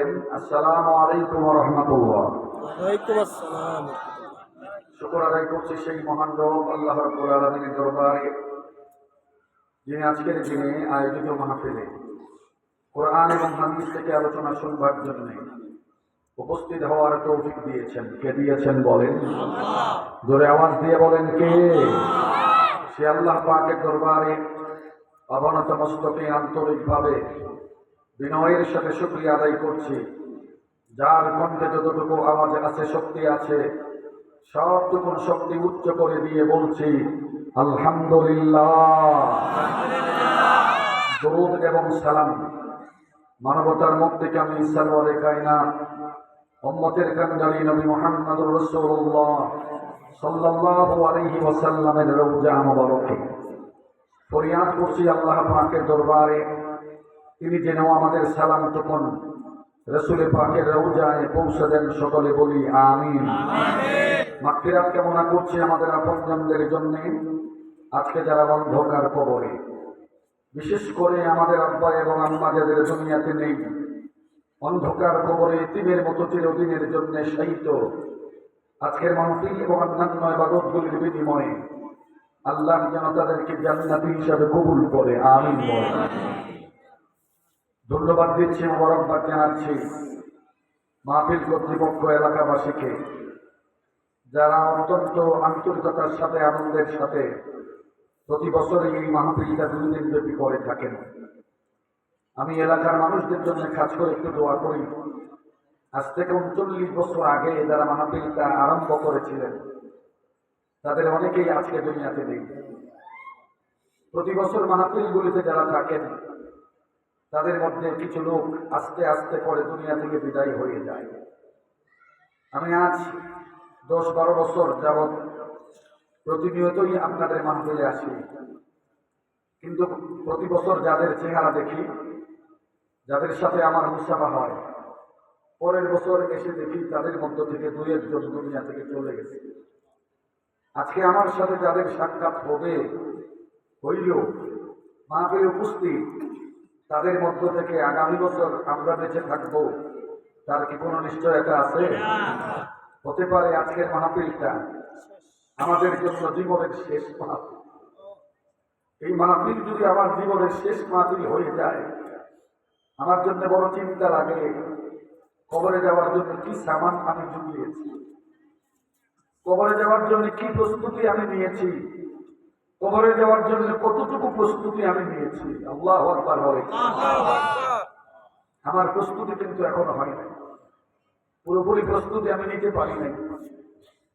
বলেন, আসসালামু আলাইকুম ওয়া রাহমাতুল্লাহ। ওয়ালাইকুম আসসালাম। শুকর আদায় করছি সেই মহান রব আল্লাহ রাব্বুল আলামিনের দরবারে, যিনি আজকের দিনে আয়োজিত মাহফিলে কোরআন এবং হাদিস থেকে আলোচনা শুনবার জন্য উপস্থিত হওয়ার তৌফিক দিয়েছেন। কে দিয়েছেন বলেন? জোরে আওয়াজ দিয়ে বলেন কে? সে আল্লাহ পাকের দরবারে অবনত মস্তকে আন্তরিকভাবে বিনয়ের সাথে শুকরিয়া আদায় করছি, যার কণ্ঠে যতটুকু আওয়াজ আছে, শক্তি আছে, সবটুকুন শক্তি উচ্চ করে দিয়ে বলছি আলহামদুলিল্লাহ। দরুদ এবং সালাম মানবতার মুক্তিকামী সরওয়ারে কায়নাত উম্মতের কান্ডারি নবী মুহাম্মদুর রাসূলুল্লাহ সাল্লাল্লাহু আলাইহি ওয়াসাল্লামের রওজা মুবারকে ফরিয়াদ করছি আল্লাহ পাকের দরবারে, তিনি যেন আমাদের সালামটুকুন রাসূল পাকের রওজায় পৌঁছে দেন। সকলে বলি আমিন। মাগফিরাত কামনা করছি আমাদের আপনজনদের জন্য, আজকে যারা অন্ধকার কবরে, বিশেষ করে আমাদের আব্বা এবং আম্মা যাদের দুনিয়াতে নেই, অন্ধকার কবরে ইতিমের মতো চিরদিনের জন্য শায়িত, আজকের মাহফিল এবং অন্যান্য ইবাদতগুলির বিনিময়ে আল্লাহ যেন তাদেরকে জান্নাতি হিসাবে কবুল করে, আমিন বলেন। ধন্যবাদ দিচ্ছি, মোবারকবাদ জানাচ্ছি মাহফিল কর্তৃপক্ষ, এলাকাবাসীকে, যারা অত্যন্ত আন্তরিকতার সাথে, আনন্দের সাথে প্রতি বছরই এই মাহফিলটা 2 দিন ব্যাপী করে থাকেন। আমি এলাকার মানুষদের জন্য খাস করে একটু দোয়া করি। আজ থেকে 39 বছর আগে যারা মাহফিলটা আরম্ভ করেছিলেন, তাদের অনেকেই আজকে দুনিয়াতে নেই। প্রতি বছর মাহফিলগুলিতে যারা থাকেন, তাদের মধ্যে কিছু লোক আস্তে আস্তে করে দুনিয়া থেকে বিদায় হয়ে যায়। আমি আজ 10-12 বছর যাবৎ প্রতিনিয়তই আপনাদের মাহফিলে আসি, কিন্তু প্রতি বছর যাদের চেহারা দেখি, যাদের সাথে আমার মুসাফা হয়, পরের বছর এসে দেখি তাদের মধ্য থেকে 2-1 জন দুনিয়া থেকে চলে গেছে। আজকে আমার সাথে যাদের সাক্ষাৎ হবে, হইল, মাহফিলে উপস্থিত, তাদের মধ্য থেকে আগামী বছর আমরা বেঁচে থাকবো, তার কি কোনো নিশ্চয়তা আছে? হতে পারে আজকের মাহফিলটা আমাদের জন্য জীবনের শেষ মাহফিল। এই মাহফিল যদি আমার জীবনের শেষ মাহফিল হয়ে যায়, আমার জন্য বড় চিন্তা লাগে, কবরে যাওয়ার জন্য কি সামান আমি জুগিয়েছি, কবরে যাওয়ার জন্য কি প্রস্তুতি আমি নিয়েছি, কবরে যাওয়ার জন্য কতটুকু প্রস্তুতি আমি নিয়েছি। আল্লাহু আকবার বলে। আমার প্রস্তুতি কিন্তু এখনো হয় নাই, পুরোপুরি প্রস্তুতি আমি নিতে পারি নাই।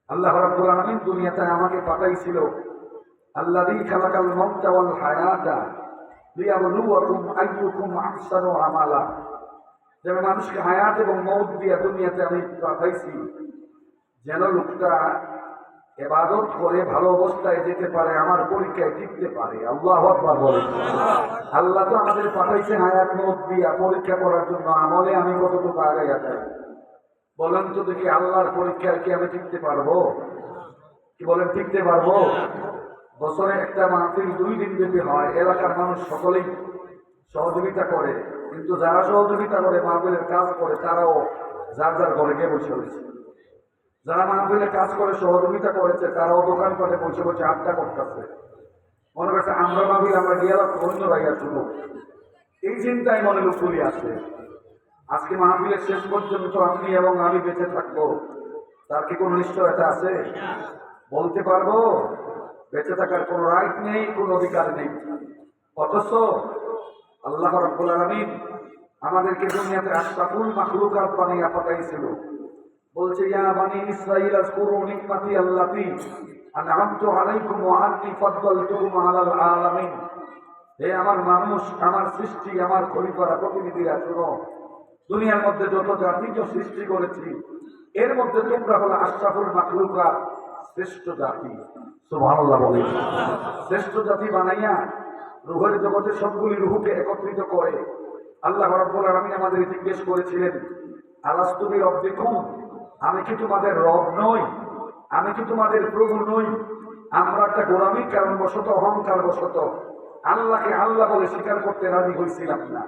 আল্লাহ রাব্বুল আলামিন দুনিয়াতে আমাকে পাঠাইছিল, আল্লাযী খালাকাল মাউতা ওয়াল হায়াতা লিয়াবলুয়াকুম আইয়ুকুম আহসানু আমালা। যেন মানুষকে হায়াত এবং মউত দিয়ে দুনিয়াতে আমি পাঠাইছি, যেন লোকটা ইবাদত করে ভালো অবস্থায় যেতে পারে, আমার পরীক্ষায় টিকতে পারে। আল্লাহু আকবার বলে। আল্লাহ তো আমাদের পাঠাইছেন হায়াত মউত দিয়া পরীক্ষা করার জন্য, আমলে আমি কতটুকু আগাইয়া যাই বলেন তো দেখি। আল্লাহর পরীক্ষায় কি আমি টিকতে পারবো? কি বলেন, টিকতে পারবো? বছরে একটা মাহফিল 2 দিন ব্যাপী হয়, এলাকার মানুষ সকলেই সহযোগিতা করে, কিন্তু যারা সহযোগিতা করে, মাহফিলের কাজ করে, তারাও যার যার ঘরে গিয়ে বসে রয়েছে। যারা মাহফিলের কাজ করে, সহযোগিতা করেছে, তারাও দোকানপাটে বসে বসে আড্ডা করতেছে। মনে করছে আমরা মাহফিল আমরা গিয়ে অন্য জায়গায় শুনো, এই চিন্তায় মনে লুকুলি আছে। আজকে মাহফিলের শেষ পর্যন্ত আপনি এবং আমি বেঁচে থাকবো, তার কি কোনো নিশ্চয়তা আছে? বলতে পারবো? বেঁচে থাকার কোনো রাইট নেই, কোনো অধিকার নেই। অথচ আল্লাহ রাব্বুল আলামিন আমাদেরকে দুনিয়াতে আশরাফুল মাখলুকাত বানিয়ে পাঠাইছিল। বলছে, ইয়া বানি ইসরাঈল আযকুরু নি'মাতি আল্লাতী আন'আমতু আলাইকুম ওয়া আন্নী ফাদ্দালতুকুম আলাল আলামিন। হে আমার মানুষ, আমার সৃষ্টি, আমার খলিফারা, প্রতিনিধিরা, শুনো, দুনিয়ার মধ্যে যত জাতিকে সৃষ্টি করেছি, এর মধ্যে তোমরা হলো আশরাফুল মাখলুকাত, শ্রেষ্ঠ জাতি। সুবহানাল্লাহ বলে। শ্রেষ্ঠ জাতি বানাইয়া রূহের জগতে সবগুলি রূহকে একত্রিত করে আল্লাহ রাব্বুল আলামিন আমাদের জিজ্ঞেস করেছিলেন, আলাস্তু বিরব্বিকুম, আমি কি তোমাদের রব নই? আমি কি তোমাদের প্রভু নই? আমরা একটা গোলামির কারণবশত, অহংকার বশত আল্লাহকে আল্লাহ বলে স্বীকার করতে রাজি হয়েছিলাম না।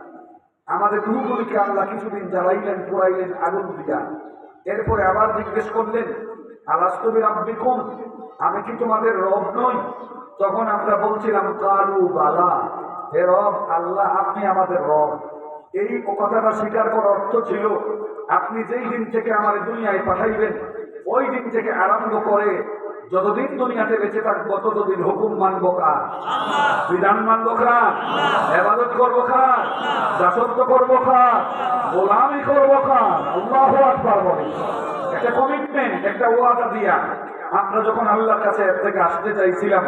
আমাদের রূহগুলিকে আল্লাহ কিছুদিন জ্বালাইলেন, পোড়াইলেন আগুন দিয়া। এরপরে আবার জিজ্ঞেস করলেন, আলাস্তু বিরাব্বিকুম, আমি কি তোমাদের রব নই? তখন আমরা বলছিলাম কালু বালা, হে রব আল্লাহ, আপনি আমাদের রব। এই কথাটা স্বীকার করার অর্থ ছিল, আপনি যেই দিন থেকে আমার দুনিয়ায় পাঠাইবেন, ওই দিন থেকে আরম্ভ করে যতদিন দুনিয়াতে বেঁচে থাকবো ততদিন হুকুম মানবো কার? বিধান মানবো কার? ইবাদত করবো কার? দাসত্ব করবো কার? গোলামি করবো কার? আল্লাহু আকবার বলে একটা কমিটমেন্ট, একটা ওয়াদা দিয়া আমরা যখন আল্লাহর কাছে এর থেকে আসতে চাইছিলাম,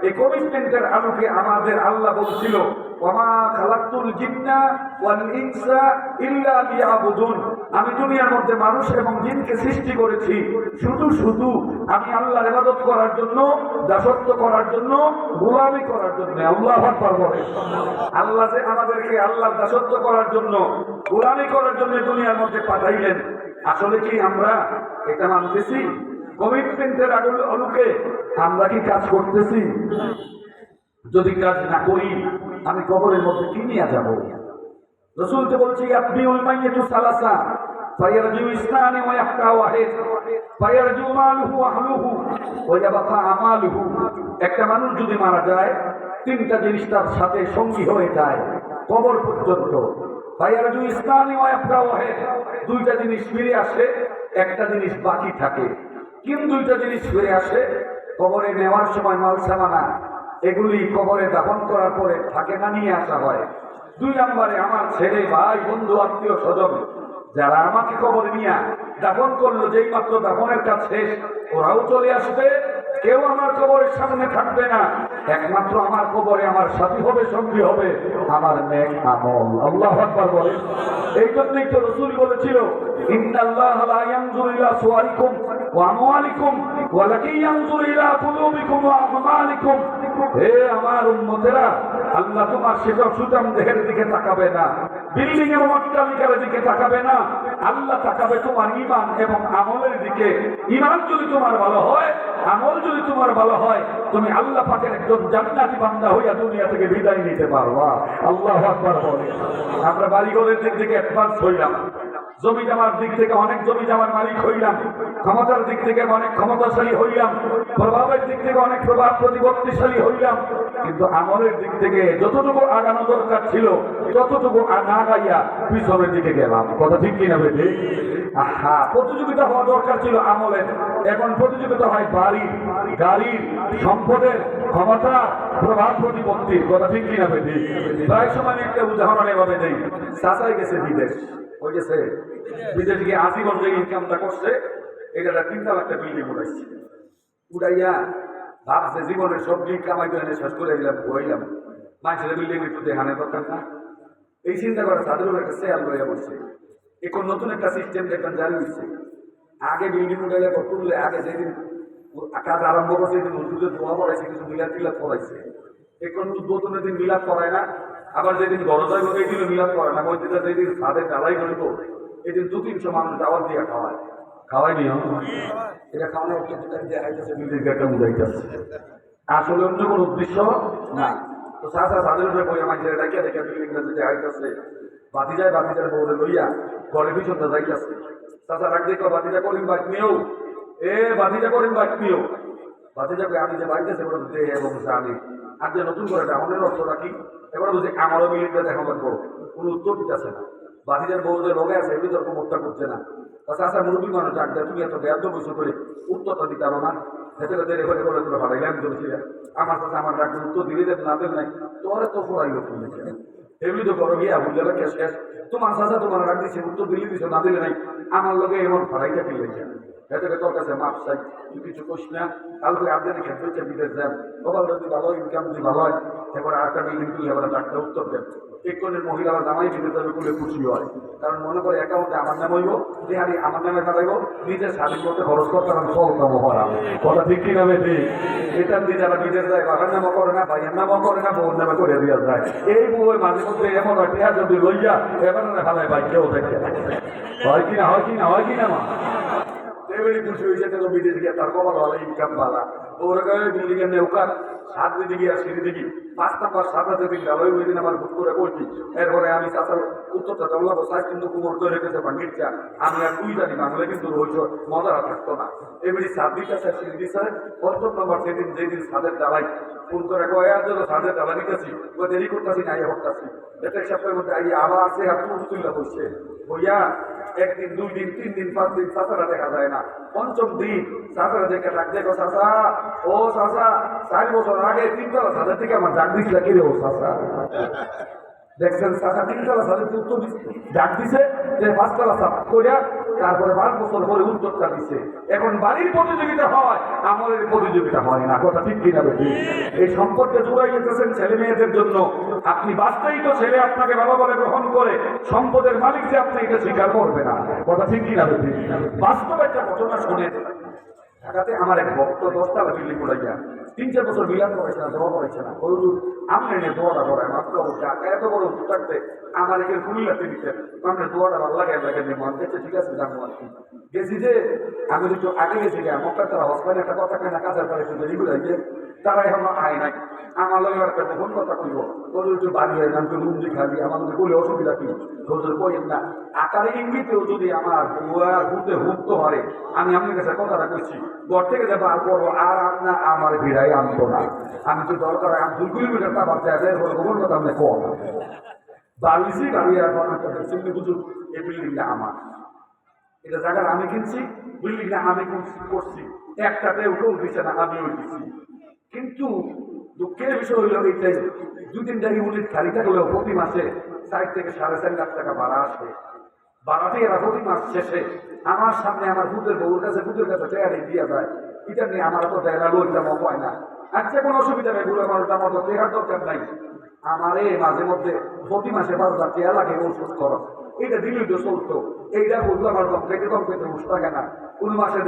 এই কমিটমেন্টের আলোকে আমাদের আল্লাহ বলছিল, ওয়ামা খালাকতুল জিন্না ওয়াল ইনসা ইল্লা লিয়াবুদুন, আমি দুনিয়ার মধ্যে মানুষ এবং জিনকে সৃষ্টি করেছি শুধু আমি আল্লাহর ইবাদত করার জন্য, দাসত্ব করার জন্য, গোলামি করার জন্য। আল্লাহু আকবার বলে আল্লাহ যে আমাদেরকে আল্লাহর দাসত্ব করার জন্য, গোলামি করার জন্য দুনিয়ার মধ্যে পাঠাইলেন, আসলে কি আমরা এটা মানতেছি? কমিটমেন্টের আলোকে আমরা কি কাজ করতেছি? যদি কাজ না করি আমি কবরের মধ্যে কি নিয়ে যাব? রাসূলকে বলছি, আপনি ওই মাইয়াতু সালাসা ফায়ারজু ইসনানি ওয়া ইয়াবকা ওয়াহিদ ফায়ারজু মালুহু ওয়া আহলুহু ওয়া ইয়াবকা আমালুহু। একটা মানুষ যদি মারা যায়, তিনটা জিনিস তার সাথে সঙ্গী হয়ে যায় কবর পর্যন্ত। ফায়ারজু ইসনানি ওয়া ইয়াবকা ওয়াহিদ, দুইটা জিনিস ফিরে আসে, একটা জিনিস বাকি থাকে। কিন্তু দুইটা জিনিস ফিরে আসে, কবরে নেওয়ার সময় মাল সামানা এগুলি কবরে দাফন করার পরে থাকে না, নিয়ে আসা হয়। দুই নম্বরে আমার ছেলে, ভাই, বন্ধু, আত্মীয় স্বজন যারা আমাকে কবরে নিয়ে দাফন করলো, যেই মাত্র দাফনের কাজ শেষ ওরাও চলে আসবে। কেউ আমার কবরের সামনে থাকবে না, একমাত্র আমার কবরে আমার সাথী হবে, সঙ্গী হবে আমার নেক আমল। আল্লাহু আকবার বলে। এই জন্যই তো রাসূল বলেছিল, ইন্নাল্লাহা লা ইয়ানজুরু ইলা সুওয়ারিকুম ওয়া আমওয়ালিকুম ওয়ালাকিন ইয়ানজুরু ইলা কুলুবিকুম ওয়া আমালিকুম। হে আমার উম্মতেরা, আল্লাহ তোমার সেসব সুঠাম দেহের দিকে তাকাবে না, বিল্ডিং এবং অট্টালিকার দিকে তাকাবে না, আল্লাহ তাকাবে তোমার ঈমান এবং আমলের দিকে। ঈমান যদি তোমার ভালো হয়, আমল যদি তোমার ভালো হয়, তুমি আল্লাহ পাকের একজন জান্নাতি বান্দা হইয়া দুনিয়া থেকে বিদায় নিতে পারবা। আল্লাহু আকবার বলে। আমরা বাড়িঘরের দিক থেকে অ্যাডভান্স হইলাম, জমি জমার দিক থেকে অনেক জমি জমার মালিক হইলাম, ক্ষমতার দিক থেকে অনেক ক্ষমতাশালী হইলাম, প্রভাবের দিক থেকে অনেক প্রভাব প্রতিপত্তিশালী হইলাম, কিন্তু আমলের দিক থেকে যতটুকু আগানো দরকার ছিল ততটুকু না গাইয়া পিছনের দিকে গেলাম। কথা ঠিক কিনা বেঠে? প্রতিযোগিতা হওয়া দরকার ছিল আমলের, এখন প্রতিযোগিতা হয় বাড়ির, গাড়ির, সম্পদের, ক্ষমতা, প্রভাব প্রতিপত্তির। কথা ঠিক কিনা বেঠে? প্রায় সময় একটা উদাহরণ এভাবে দেই। চাচাই গেছে বিদেশ, ওই গেছে বিদেশ গিয়ে আজীবন যে ইনকামটা করছে, এটা 3 লাখ টাকা বিল্ডিং উঠাইছে। উঠাইয়া ভাবছে জীবনের সব দিক কামাই করে শেষ করে দিলাম, ঘুরাইলাম, মানুষের বিল্ডিং একটু দেখানোর দরকার না, এই চিন্তা করে তাদেরও একটা শেয়ার লইয়া বসছে। এখন নতুন একটা সিস্টেম দেখবেন জারি হচ্ছে। আগে বিল্ডিং উঠাইলে তুললে, আগে যেদিন কাজ আরম্ভ করছে সেদিন নতুনদের দোয়া পড়াইছে, কিছু মিলাদ টিলাদ করাইছে। এখন নতুনের দিন মিলাদ করায় না, আবার যেদিন দরজায় ঢোকে এই দিন মিলাদ করে না, ওই দিনটা যেদিন ছাদে জ্বালাই ধরব এই দিন 200-300 মানুষ দাওয়াত দিয়ে খাওয়ায়। খাওয়াইনি এটা খাওয়ানো দেখাইতেছে বিল্ডিং একটা উঠাইতেছে, আসলে অন্য কোনো উদ্দেশ্য না। তো চাচা তাদের উপরে বই আমার ছেলে ডাকিয়া দেখে বিল্ডিংটা যে দেখাইতেছে, বাতিজায় বাতিজার বউরে লইয়া ঘরে পিছনটা যাইতেছে। চাচা ডাক দেখো, বাতিজা করিম বাইক নিও, বাতিজা করিম বাইক নিও। বাতিজাকে আমি যে বাইতেছে ওটা দে এবং জানি, আর যে নতুন করে আমাদের অর্থটা কি, এবার বুঝি আমারও বিল্ডিংটা দেখা লাগবো, কোনো উত্তর দিতেছে না। বাতিজার বউ যে লগে আছে এমনি তর্ক মোটটা করছে না। চাচা মুরব্বী মানুষ ডাক দেয়, তুমি এত ব্যর্থ বসে করে উত্তরটা দিতে পারো না, ভেতরে দেরি হলে করে তোরা ভাড়াইলাম চলছিলাম। আমার কাছে আমার ডাক্তার উত্তর দিলে দেব না দেব নাই, তোরে তো ফোড়াইল তুমি এমনি তো করো গিয়া বুঝলে শেষ। তোমার চাচা তোমার ডাক দিচ্ছে, উত্তর দিলে দিছো, না দিলে নাই, আমার লগে এমন ভাড়াইটা কিনলে ভেতরে তোর কাছে মাপ চাই, তুই কিছু কোস না, কালকে আপনাদের ক্ষেত্রে হচ্ছে বিদেশ যান, সকাল যদি ভালো ইনকাম যদি ভালো হয়, এবার আরেকটা বিল্ডিং তুলে এবার ডাক্তার উত্তর দেন। এক্ষণের মহিলারা জামাই বিদেশ যাবে খুলে খুশি হয়, কারণ মনে করে অ্যাকাউন্টে আমার নাম হইব, দেহারি আমার নামে ফেলাইব, নিজের স্বাধীন করতে খরচ করতে আমি সলতাম হওয়া। কথা ঠিক কি নামে ঠিক? এটা দিয়ে যারা বিদেশ যায়, বাবার নামও করে না, ভাইয়ের নামও করে না, বউর নামে করে দেওয়া যায়। এই বউ মাঝে মধ্যে এমন হয়, টেহা যদি লইয়া এবার ফেলায় ভাই কেউ দেখে, হয় কিনা হয় কিনা হয় কিনা মা এবারে খুশি হয়েছে, বিদেশ গিয়ে তার কবার ভালো ইনকাম ভালা, ওরা বিল্ডিং এর নেউকার সাত দিকে গিয়ে সিঁড়ি দিকে 5 নাম্বার 7 দিন গেল ওই দিন আমার ভুল করে বলছি এরপরে আমি চাচার উত্তরটা দৌড়াবো সাইজ কিন্তু কুমোর তৈরি রেখেছে ভাঙ্গিরচা আমি আর তুই জানি বাংলা কিন্তু রয়েছ মজারা থাকতো না এমনি 7 দিকে সিঁড়ি দিচ্ছে 5 নম্বর সেদিন যেদিন সাদের ডালাই ফোন করে কয়ার জন্য সাদের ডালা নিতেছি ও দেরি করতেছি না হতাছি এটা এক সপ্তাহের মধ্যে আবার আসে আর তুলে বসছে হইয়া একদিন 2 দিন 3 দিন 5 দিন চাচারা দেখা যায় না পঞ্চম দিন চাচারা দেখে ডাক দেখো চাচা ও চাচা 4 বছর আগে 3 তলা ছাদের থেকে আমার ডাক দিছিল কি রে ও চাচা দেখছেন চাচা 3 তলা ছাদের উত্তর ডাক দিছে যে 5 তলা ছাদ কইরা তারপরে 12 বছর পরে উত্তরটা দিছে এখন বাড়ির প্রতিযোগিতা হয় আমলের প্রতিযোগিতা হয় না কথা ঠিক কিনা বেশি এই সম্পর্কে জোড়াই যেতেছেন ছেলে মেয়েদের জন্য আপনি বাস্তবিক ছেলে আপনাকে বাবা বলে গ্রহণ করে সম্পদের মালিক যে আপনি এটা স্বীকার করবে না কথা ঠিক কিনা বেশি বাস্তব একটা ঘটনা শুনে ঢাকাতে আমার এক ভক্ত 10 তলা বিল্ডিং উড়াইয়া 3-4 বছর বিলাপ করেছে না দোয়া করেছে না হুজুর আমি এনে দোয়াটা করায় মাত্র ঢাকা এত বড় থাকতে আমার এখানে কুমিল্লাতে দিতেন আপনার দোয়াটা ভালো লাগে মানতে ঠিক আছে জানবো আর কি গেছি যে আমি একটু আগে গেছি মক্কার তারা হসপিটালে একটা কথা কেনা কাজের পরে একটু দেরি করে গিয়ে তারা এখন আয় নাই আমার লগে একটা গোপন কথা কইব তোর একটু বাড়ি হয় না লুঙ্গি খাবি আমার মধ্যে বলে অসুবিধা কি হুজুর কইেন না আকারে ইঙ্গিতেও যদি আমার দোয়ার হুতে হুঁকতে পারে আমি আপনার কাছে কথাটা কইছি ঘর থেকে যে বার করবো আর আপনার আমার ভিড়াই আনতো না আমি তো দরকার আমি 2 কিলোমিটার তা বাচ্চা আছে গোপন কথা আপনি কম বাড়িছি বাড়ি আর সিমনি হুজুর এই বিল্ডিংটা আমার এটা জায়গাটা আমি কিনছি বিল্ডিংটা আমি করছি একটাতে উঠেও দিচ্ছে না আমি উঠেছি কিন্তু দুঃখের বিষয় হইল এইটাই 2-3টা ইউনিট খালি থাকলেও প্রতি মাসে 4 থেকে 4.5 লাখ টাকা ভাড়া আসে ভাড়াতে এরা প্রতি মাস শেষে আমার সামনে আমার ভূতের বউর কাছে টেয়ারে দিয়ে যায় এটা নিয়ে আমার তো দেখা লইটা হয় না আচ্ছা কোনো অসুবিধা নেই বুড়ো মানুষটার মতো টেহার দরকার নাই আমারে মাঝে মধ্যে প্রতি মাসে 5,000 টাকা লাগে ওষুধ খরচ এটা দিলেই তো চলতো এইটা বলতো আমার কম থেকে ওষুধ থাকে না কোন মাসে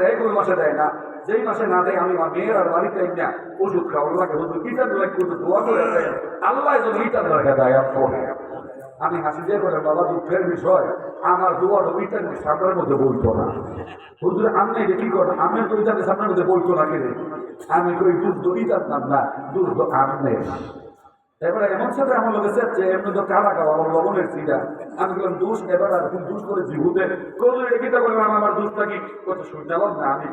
দেয় না যেই মাসে না দেয় আমি আমার মেয়ের আর বাড়িতে না ওষুধ খাওয়ার লাগে হুজুর কিটার লাগে দোয়া করে দেয় আল্লাহ যদি ইটার লাগে দেয় আমি হাসি দিয়ে করে বাবা দুঃখের বিষয় আমার দোয়াটা ইটার সামনের মধ্যে বলতো না হুজুর আমি এটা কি করো আমি তো ইটার সামনের মধ্যে বলতো না কেন আমি কই দুধ ইটার নাম না দুধ আমনের এবারে এমন সাথে আমার লোক এসেছে এমনি তো কারা খাওয়া আমার লবণের সিটা আমি বললাম দুষ এবার আর কোন দুষ করে জীবুতে কোথাও এগিয়ে বললাম আমার দুষটা কি কত শুনতে না আমি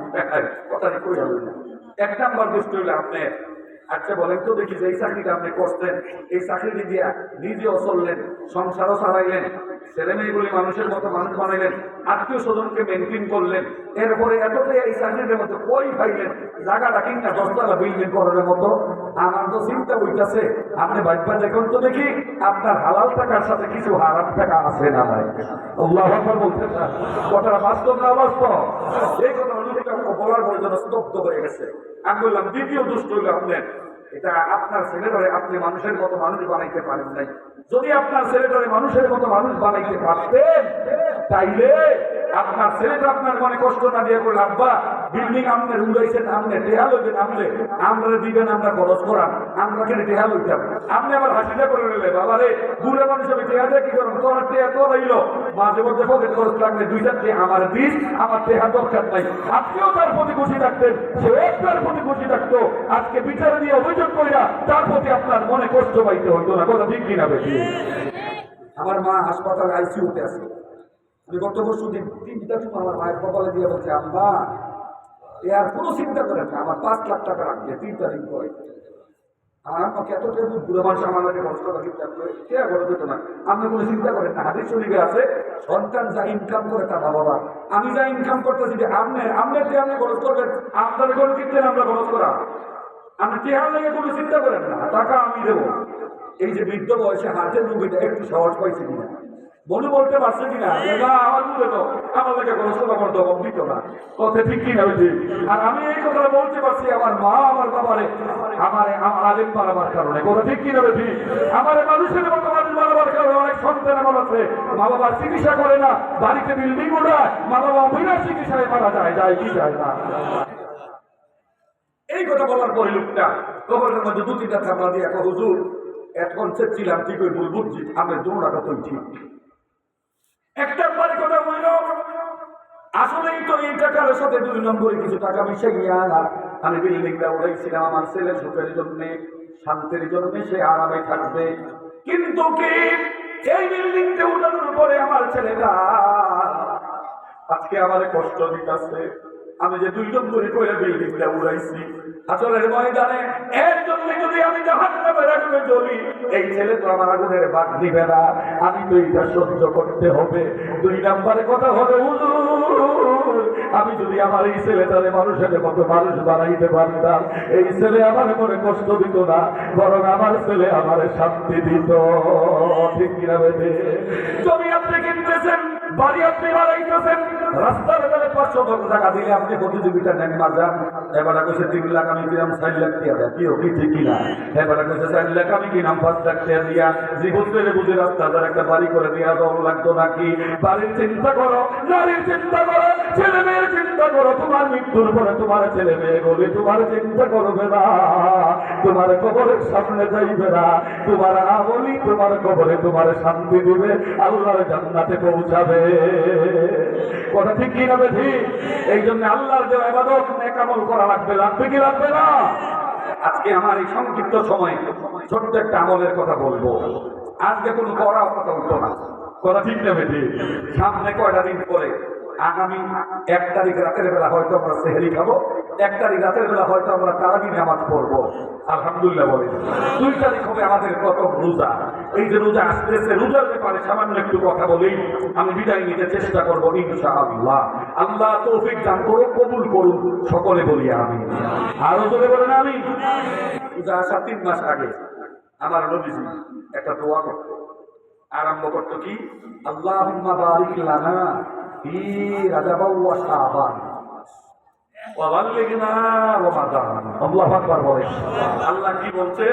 কথাটা কই যাবেন না 1 নাম্বার দুষ্ট হইলে আপনি আচ্ছা বলেন তো দেখি যে এই চাকরিটা আপনি করতেন এই চাকরি দিয়া নিজেও চললেন সংসারও চালাইলেন ছেলে মেয়েগুলি মানুষের মতো মানুষ বানাইলেন আত্মীয় স্বজনকে মেনটেন করলেন এরপরে এতটাই এই চাকরির মতো কই পাইলেন জায়গাটা কিনা 10 তলা বিল্ডিং করার মতো আমার তো চিন্তা হইতাছে আপনি বাইকবা দেখুন তো দেখি আপনার হালাল টাকার সাথে কিছু হারাম টাকা আছে না নাই আল্লাহু আকবার বলতেন না কথাটা বাস্তব না বাস্তব এই কথা অনুযায়ী বলার পরে যেন স্তব্ধ হয়ে গেছে আমি বললাম দ্বিতীয় দুষ্ট হইল আপনার এটা আপনার ছেলেটারে আপনি মানুষের মতো মানুষ বানাইতে পারেন নাই যদি আপনার ছেলেটারে মানুষের মতো মানুষ বানাইতে পারতেন তাইলে আপনার ছেলেটা আপনার মনে কষ্ট না দিয়ে করলে আব্বা বিল্ডিং আপনার উড়াইছেন আপনি টেহা লইবেন আমরা দিবেন আমরা খরচ করান আমরা কেন টেহা লইতাম আপনি আবার হাসিটা করে নিলে বাবা রে বুড়ে মানুষ আমি টেহা দিয়ে কি করেন তোর টেহা তো রইল মাঝে মধ্যে পকেট খরচ লাগলে 2-4 টাকা আমার দিস আমার টেহা দরকার নাই আপনিও তার প্রতি খুশি থাকতেন সেও তার প্রতি খুশি থাকতো আজকে বিচারে দিয়ে অভিযোগ করিয়া তার প্রতি আপনার মনে কষ্ট পাইতে হইতো না কথা ঠিক কিনা বেশি আমার মা হাসপাতাল আইসিইউতে আছে আমি গত বছর 3টা সময় আমার মায়ের কপালে দিয়ে বলছে আম্মা এ আর কোনো চিন্তা করেন না আমার 5 লাখ টাকা রাখবে 3টা দিন পরে আর আমাকে এত টাকা বুড়ো মানুষ আমাদেরকে কষ্ট লাগে কে বড় যেত না আপনি কোনো চিন্তা করেন না হাদিস শরীফে আছে সন্তান যা ইনকাম করে তার বাবা আমি যা ইনকাম করতেছি যে আপনার যে আপনি খরচ করবেন আপনার কোনো কিনতেন আমরা খরচ করা আপনি টেহার লেগে কোনো চিন্তা করেন না টাকা আমি দেবো এই যে বৃদ্ধ বয়সে হাতের রুগীটা একটু সাহস পাইছে কিনা মনে বলতে পারছে কিনা আমার বুঝে তো আমাদেরকে কোনো আমার দমক দিত না কথা ঠিক কিনা হয়েছে আর আমি এই কথাটা বলতে পারছি আমার মা আমার বাবারে আমার আলেম বানাবার কারণে কথা ঠিক কিনা হয়েছে আমার মানুষের মতো মানুষ বানাবার কারণে অনেক সন্তান আমার আছে মা বাবার চিকিৎসা করে না বাড়িতে বিল্ডিং ওঠায় মা বাবা বিনা চিকিৎসায় মারা যায় কি যায় না এই কথা বলার পরে লোকটা কবরের মধ্যে 2-3টা থামলা দিয়ে একটা হুজুর এখন ছিলাম ঠিক ওই ভুল বুঝছি আমি দৌড়াটা তো ঠিক একটা বাড়ি কথা বলল আসলেই তো এই টাকার সাথে 2 নম্বরে কিছু টাকা মিশে গিয়া আমি বিল্ডিংটা উড়াইছিলাম আমার ছেলে সুখের জন্য, শান্তির জন্য, সে আরামে থাকবে। কিন্তু কি এই বিল্ডিংটা উঠানোর পরে আমার ছেলেটা আজকে আমার কষ্ট দিতেছে। আমি যে 2 নম্বরে করে বিল্ডিংটা উড়াইছি আসলের ময়দানে, এর জন্য যদি আমি জাহান্নামের আগুনে জ্বলি, এই ছেলে তো আমার আগুনের ভাগ দিবে না, আমি তো এটা সহ্য করতে হবে। 2 নম্বরে কথা হলো, হুজুর আমি যদি আমার এই ছেলেটারে মানুষের মতো মানুষ বানাইতে পারতাম, এই ছেলে আমার মনে কষ্ট দিত না, বরং আমার ছেলে আমার শান্তি দিত। ঠিক কিনা বেদে? জমি আপনি কিনতেছেন, বাড়ি আপনি বাড়াইতেছেন, রাস্তার বেলা 500 টাকা দিলে আপনি প্রতিযোগিতা নেন মাজান। এবারে কইছে 3 লাখ আমি কিনাম 4 লাখ দিয়া দেয়, কি কি ঠিক কিনা? এবারে কইছে 4 লাখ আমি কিনাম 5 লাখ টাকা দিয়া, জীবন ছেলে বুঝে রাস্তার একটা বাড়ি করে দিয়া দম লাগতো নাকি? বাড়ির চিন্তা করো, নারীর চিন্তা করো, ছেলে মেয়ের চিন্তা করো, তোমার মৃত্যুর পরে তোমার ছেলে মেয়ে বলে তোমার চিন্তা করবে না, তোমার কবরের সামনে যাইবে না, তোমার আমলি তোমার কবরে তোমার শান্তি দিবে, আল্লাহর জান্নাতে পৌঁছাবে। কথা ঠিক কি না বেঠি? এই জন্য আল্লাহর যে ইবাদত নেক আমল করা লাগবে, লাগবে কি লাগবে না? আজকে আমার এই সংক্ষিপ্ত সময়ে ছোট্ট একটা আমলের কথা বলবো। আজকে কোনো করা কথা উঠতো না, কথা ঠিক না বেঠি? সামনে কয়টা দিন পরে আগামী 1 তারিখ রাতের বেলা হয়তো আমরা সেহরি খাবো, 1 তারিখ রাতের বেলা হয়তো আমরা তারাবি নামাজ পড়বো, আলহামদুলিল্লাহ বলে। 2 তারিখ হবে আমাদের প্রথম রোজা। এই যে রোজা আসতেছে, রোজার ব্যাপারে সামান্য একটু কথা বলেই আমি বিদায় নিতে চেষ্টা করবো ইনশাআল্লাহ। আল্লাহ তৌফিক দান করুন, কবুল করুন, সকলে বলি আমি। আরো জোরে বলেন আমি। রোজা আসার 3 মাস আগে আমার নবীজি একটা দোয়া করতো, আরম্ভ করতো কি? আল্লাহুম্মা বারিক লানা ফি রাজাব ওয়া শাবান ওয়া বাল্লিগনা রমাদান। আল্লাহু আকবার বলেন। আল্লাহ কি বলছে?